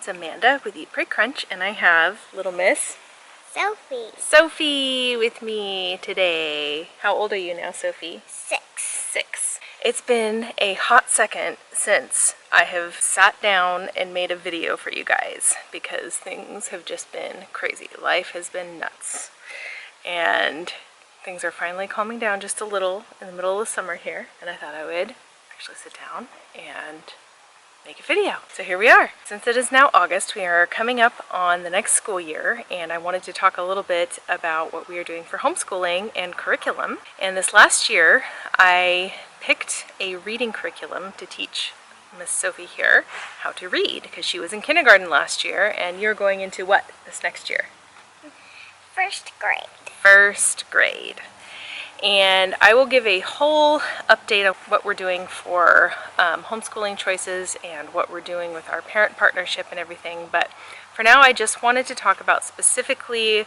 It's Amanda with Eat, Pray, Crunch, and I have little Miss Sophie with me today. How old are you now, Sophie? 6. 6. It's been a hot second since I have sat down and made a video for you guys because things have just been crazy. Life has been nuts. And things are finally calming down just a little in the middle of the summer here. And I thought I would actually sit down and make a video. So here we are. Since it is now August, we are coming up on the next school year, and I wanted to talk a little bit about what we are doing for homeschooling and curriculum. And this last year, I picked a reading curriculum to teach Miss Sophie here how to read, because she was in kindergarten last year, and you're going into what this next year? 1st grade. 1st grade. And I will give a whole update of what we're doing for homeschooling choices and what we're doing with our parent partnership and everything. But for now, I just wanted to talk about specifically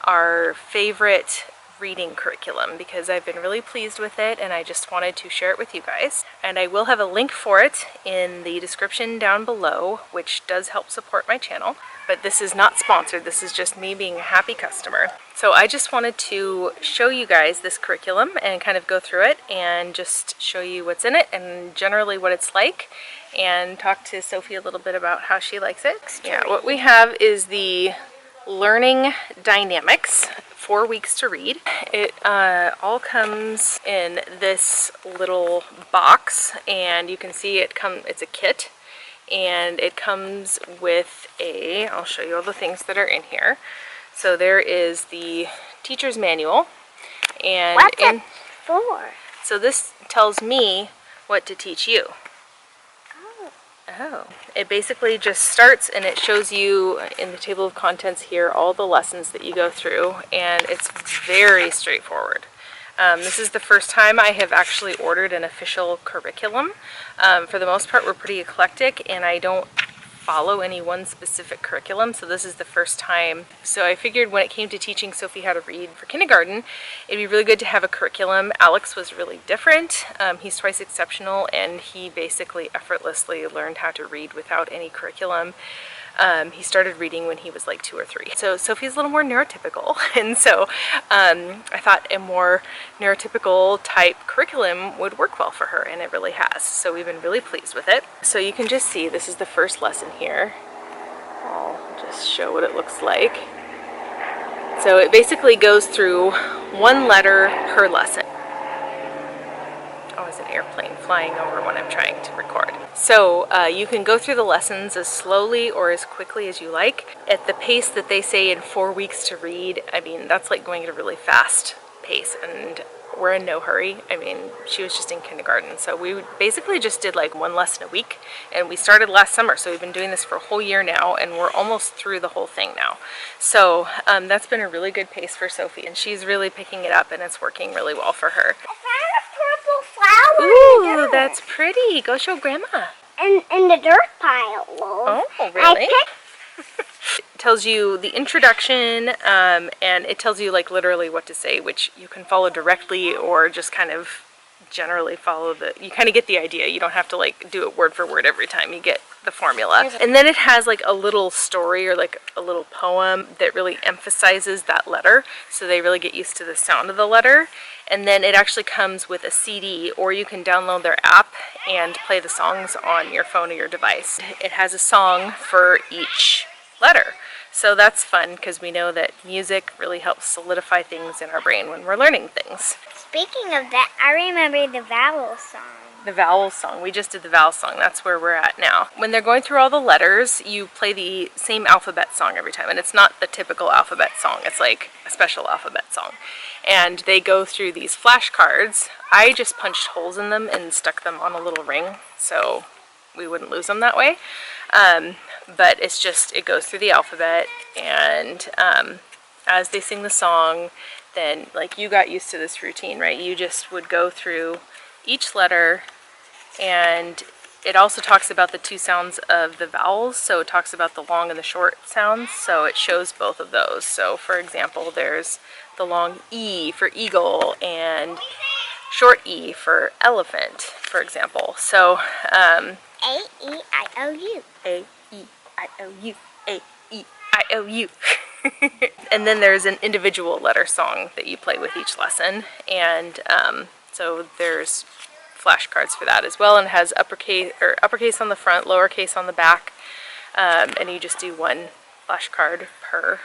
our favorite reading curriculum because I've been really pleased with it and I just wanted to share it with you guys. And I will have a link for it in the description down below, which does help support my channel. But this is not sponsored, this is just me being a happy customer. So I just wanted to show you guys this curriculum and kind of go through it and just show you what's in it and generally what it's like, and talk to Sophie a little bit about how she likes it. Yeah, what we have is the Learning Dynamics, 4 weeks to read. It all comes in this little box, and you can see it's a kit. And it comes with I'll show you all the things that are in here. So there is the teacher's manual. And What's it for? So this tells me what to teach you. Oh. It basically just starts and it shows you in the table of contents here all the lessons that you go through, and it's very straightforward. This is the first time I have actually ordered an official curriculum. For the most part, we're pretty eclectic and I don't follow any one specific curriculum, so this is the first time. So I figured when it came to teaching Sophie how to read for kindergarten, it'd be really good to have a curriculum. Alex was really different. He's twice exceptional and he basically effortlessly learned how to read without any curriculum. He started reading when he was like 2 or 3. So Sophie's a little more neurotypical, and so I thought a more neurotypical type curriculum would work well for her, and it really has. So we've been really pleased with it. So you can just see this is the first lesson here. I'll just show what it looks like. So it basically goes through 1 letter per lesson. Always an airplane flying over when I'm trying to record. So you can go through the lessons as slowly or as quickly as you like. At the pace that they say in 4 weeks to read, I mean, that's like going at a really fast pace, and we're in no hurry. I mean, she was just in kindergarten, so we basically just did like 1 lesson a week, and we started last summer, so we've been doing this for a whole year now, and we're almost through the whole thing now. So that's been a really good pace for Sophie, and she's really picking it up, and it's working really well for her. Flower. Ooh, that's pretty. Go show Grandma. In the dirt pile. Oh, really? It tells you the introduction, and it tells you like literally what to say, which you can follow directly or just kind of generally follow you kind of get the idea. You don't have to like do it word for word every time. You get the formula. And then it has like a little story or like a little poem that really emphasizes that letter, so they really get used to the sound of the letter. And then it actually comes with a CD, or you can download their app and play the songs on your phone or your device. It has a song for each letter. So that's fun because we know that music really helps solidify things in our brain when we're learning things. Speaking of that, I remember the vowel song. The vowel song. We just did the vowel song. That's where we're at now. When they're going through all the letters, you play the same alphabet song every time. And it's not the typical alphabet song. It's like a special alphabet song. And they go through these flashcards. I just punched holes in them and stuck them on a little ring so we wouldn't lose them that way. But it's just, it goes through the alphabet, and as they sing the song, then like you got used to this routine, right? You just would go through each letter, and it also talks about the 2 sounds of the vowels. So it talks about the long and the short sounds, so it shows both of those. So for example, there's the long E for eagle and short E for elephant, for example. So A-E-I-O-U. A-E I-O-U, A-E-I-O-U. And then there's an individual letter song that you play with each lesson, and so there's flashcards for that as well, and it has uppercase on the front, lowercase on the back, and you just do one flashcard per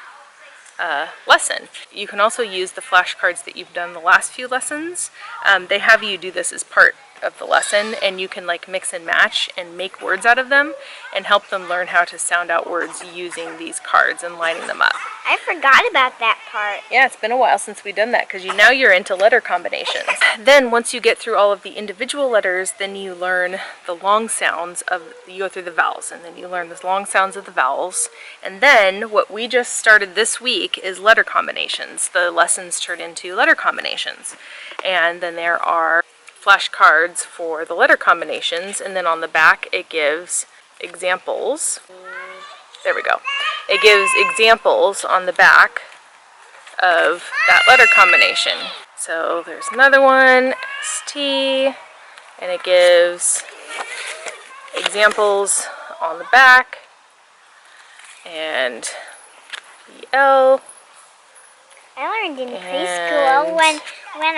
lesson. You can also use the flashcards that you've done the last few lessons. They have you do this as part of the lesson, and you can like mix and match and make words out of them and help them learn how to sound out words using these cards and lining them up. I forgot about that part. Yeah, it's been a while since we've done that because now you're into letter combinations. Then once you get through all of the individual letters, then you learn the long sounds you go through the vowels, and then you learn the long sounds of the vowels. And then what we just started this week is letter combinations. The lessons turn into letter combinations. And then there are flashcards for the letter combinations, and then on the back it gives examples. There we go. It gives examples on the back of that letter combination. So there's another one, ST, and it gives examples on the back, and BL. I learned in preschool when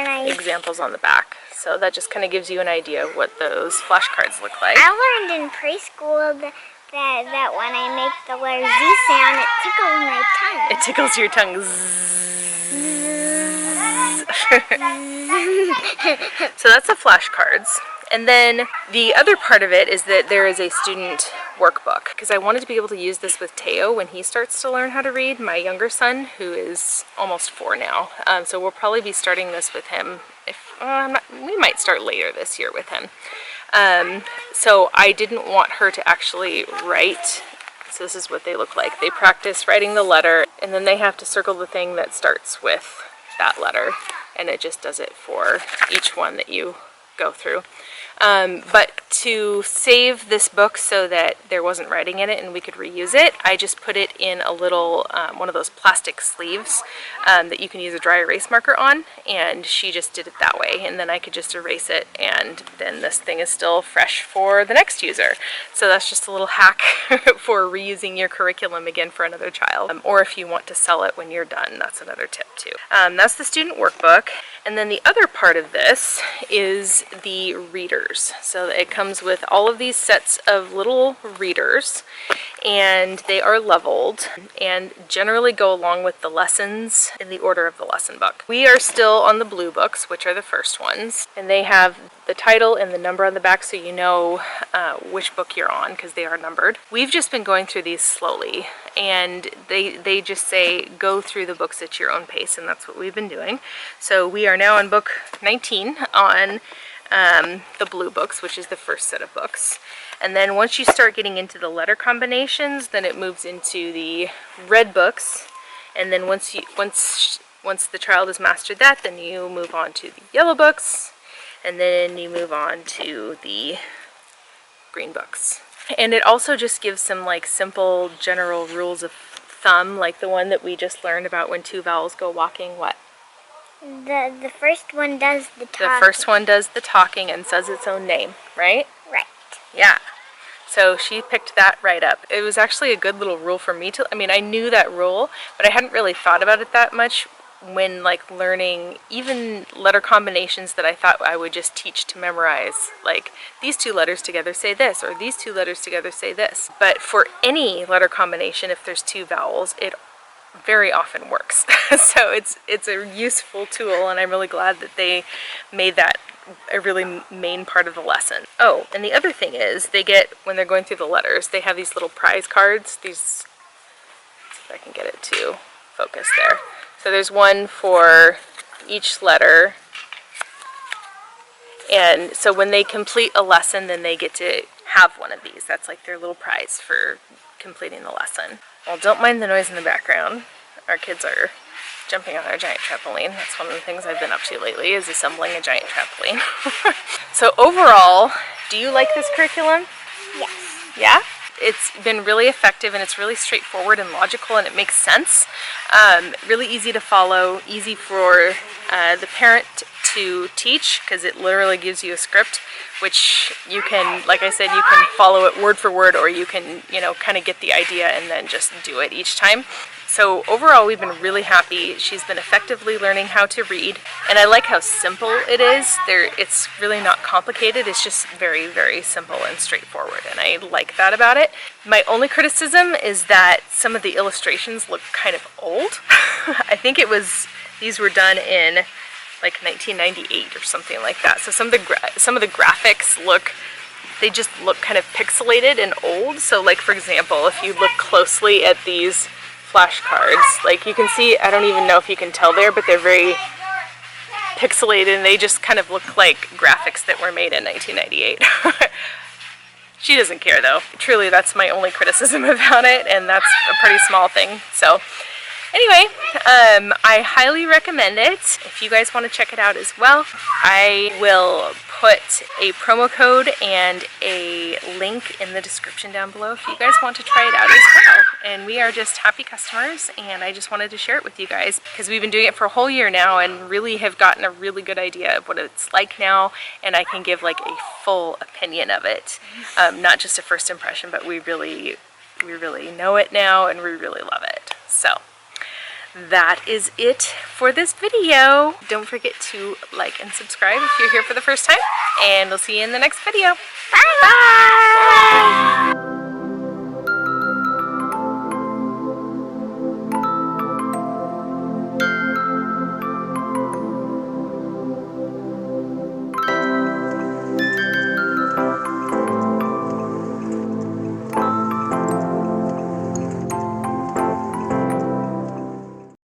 I examples on the back. So that just kind of gives you an idea of what those flashcards look like. I learned in preschool that when I make the letter Z sound, it tickles my tongue. It tickles your tongue. So that's the flashcards. And then the other part of it is that there is a student workbook, because I wanted to be able to use this with Teo when he starts to learn how to read, my younger son, who is almost 4 now. So we'll probably be starting this with him. We might start later this year with him. So I didn't want her to actually write. So this is what they look like. They practice writing the letter, and then they have to circle the thing that starts with that letter, and it just does it for each one that you go through. But to save this book so that there wasn't writing in it and we could reuse it, I just put it in a little, one of those plastic sleeves that you can use a dry erase marker on, and she just did it that way, and then I could just erase it, and then this thing is still fresh for the next user. So that's just a little hack for reusing your curriculum again for another child, or if you want to sell it when you're done, that's another tip too. That's the student workbook. And then the other part of this is the readers. So it comes with all of these sets of little readers, and they are leveled and generally go along with the lessons in the order of the lesson book. We are still on the blue books, which are the first ones, and they have the title and the number on the back, so you know which book you're on because they are numbered. We've just been going through these slowly, and they just say go through the books at your own pace, and that's what we've been doing. So we are now on book 19 on the blue books, which is the first set of books. And then once you start getting into the letter combinations, then it moves into the red books, and then once the child has mastered that, then you move on to the yellow books, and then you move on to the green books. And it also just gives some like simple general rules of thumb, like the one that we just learned about when 2 vowels go walking. What? The first one does the talking. The first one does the talking and says its own name, right? Right. Yeah. So she picked that right up. It was actually a good little rule for me to, I mean, I knew that rule, but I hadn't really thought about it that much when like learning even letter combinations that I thought I would just teach to memorize, like these 2 letters together say this, or these 2 letters together say this. But for any letter combination, if there's 2 vowels, it very often works. So it's a useful tool, and I'm really glad that they made that a really main part of the lesson. Oh, and the other thing is they get, when they're going through the letters, they have these little prize cards. These, see if I can get it to focus there. So there's one for each letter, and so when they complete a lesson, then they get to have one of these. That's like their little prize for completing the lesson. Well, don't mind the noise in the background. Our kids are jumping on our giant trampoline. That's one of the things I've been up to lately, is assembling a giant trampoline. So overall, do you like this curriculum? Yes. Yeah? It's been really effective, and it's really straightforward and logical, and it makes sense. Really easy to follow, easy for the parent to teach because it literally gives you a script, which you can, like I said, you can follow it word for word, or you can, you know, kind of get the idea and then just do it each time. So overall, we've been really happy. She's been effectively learning how to read, and I like how simple it is. It's really not complicated. It's just very, very simple and straightforward, and I like that about it. My only criticism is that some of the illustrations look kind of old. I think these were done in like 1998 or something like that. So some of the graphics they just look kind of pixelated and old. So like, for example, if you look closely at these flashcards, like you can see, I don't even know if you can tell there, but they're very pixelated and they just kind of look like graphics that were made in 1998. She doesn't care though. Truly, that's my only criticism about it, and that's a pretty small thing. So anyway, I highly recommend it. If you guys want to check it out as well, I will put a promo code and a link in the description down below if you guys want to try it out as well. And we are just happy customers, and I just wanted to share it with you guys because we've been doing it for a whole year now and really have gotten a really good idea of what it's like now, and I can give like a full opinion of it. Not just a first impression, but we really know it now and we really love it. So that is it for this video. Don't forget to like and subscribe if you're here for the first time, and we'll see you in the next video. Bye! Bye!